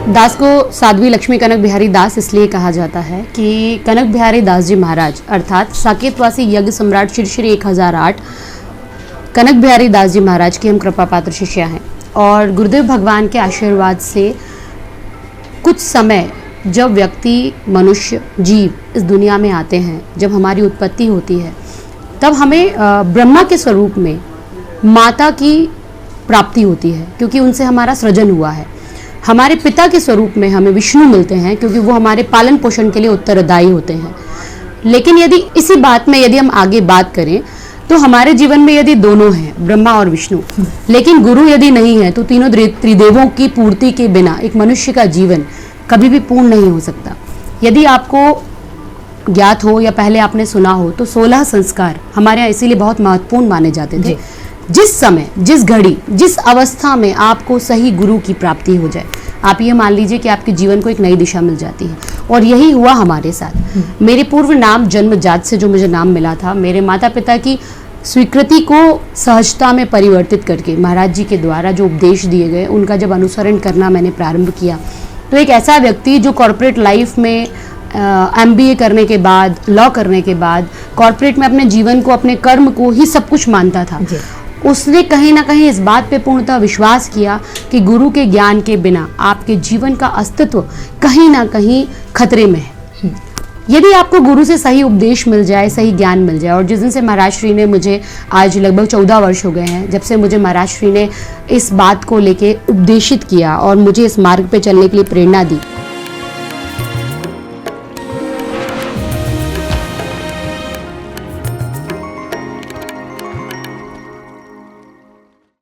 दास को साध्वी लक्ष्मी कनक बिहारी दास इसलिए कहा जाता है कि कनक बिहारी दास जी महाराज अर्थात साकेतवासी यज्ञ सम्राट श्री श्री 1008 कनक बिहारी दास जी महाराज की हम कृपा पात्र शिष्य हैं। और गुरुदेव भगवान के आशीर्वाद से कुछ समय जब व्यक्ति मनुष्य जीव इस दुनिया में आते हैं, जब हमारी उत्पत्ति होती है, तब हमें ब्रह्मा के स्वरूप में माता की प्राप्ति होती है, क्योंकि उनसे हमारा सृजन हुआ है। हमारे पिता के स्वरूप में हमें विष्णु मिलते हैं, क्योंकि वो हमारे पालन पोषण के लिए उत्तरदायी होते हैं। लेकिन यदि इसी बात में यदि हम आगे बात करें तो हमारे जीवन में यदि दोनों हैं, ब्रह्मा और विष्णु, लेकिन गुरु यदि नहीं है, तो तीनों त्रिदेवों की पूर्ति के बिना एक मनुष्य का जीवन कभी भी पूर्ण नहीं हो सकता। यदि आपको ज्ञात हो या पहले आपने सुना हो तो 16 संस्कार हमारे यहाँ इसीलिए बहुत महत्वपूर्ण माने जाते थे। जिस समय, जिस घड़ी, जिस अवस्था में आपको सही गुरु की प्राप्ति हो जाए, आप ये मान लीजिए कि आपके जीवन को एक नई दिशा मिल जाती है। और यही हुआ हमारे साथ। मेरे पूर्व नाम जन्मजात से जो मुझे नाम मिला था, मेरे माता पिता की स्वीकृति को सहजता में परिवर्तित करके महाराज जी के द्वारा जो उपदेश दिए गए, उनका जब अनुसरण करना मैंने प्रारंभ किया, तो एक ऐसा व्यक्ति जो कॉर्पोरेट लाइफ में MBA करने के बाद, लॉ करने के बाद, कॉर्पोरेट में अपने जीवन को, अपने कर्म को ही सब कुछ मानता था, उसने कहीं ना कहीं इस बात पे पूर्णतः विश्वास किया कि गुरु के ज्ञान के बिना आपके जीवन का अस्तित्व कहीं ना कहीं खतरे में है। यदि आपको गुरु से सही उपदेश मिल जाए, सही ज्ञान मिल जाए, और जिस दिन से महाराज श्री ने मुझे, आज लगभग 14 वर्ष हो गए हैं जब से मुझे महाराज श्री ने इस बात को लेके उपदेशित किया और मुझे इस मार्ग पे चलने के लिए प्रेरणा दी,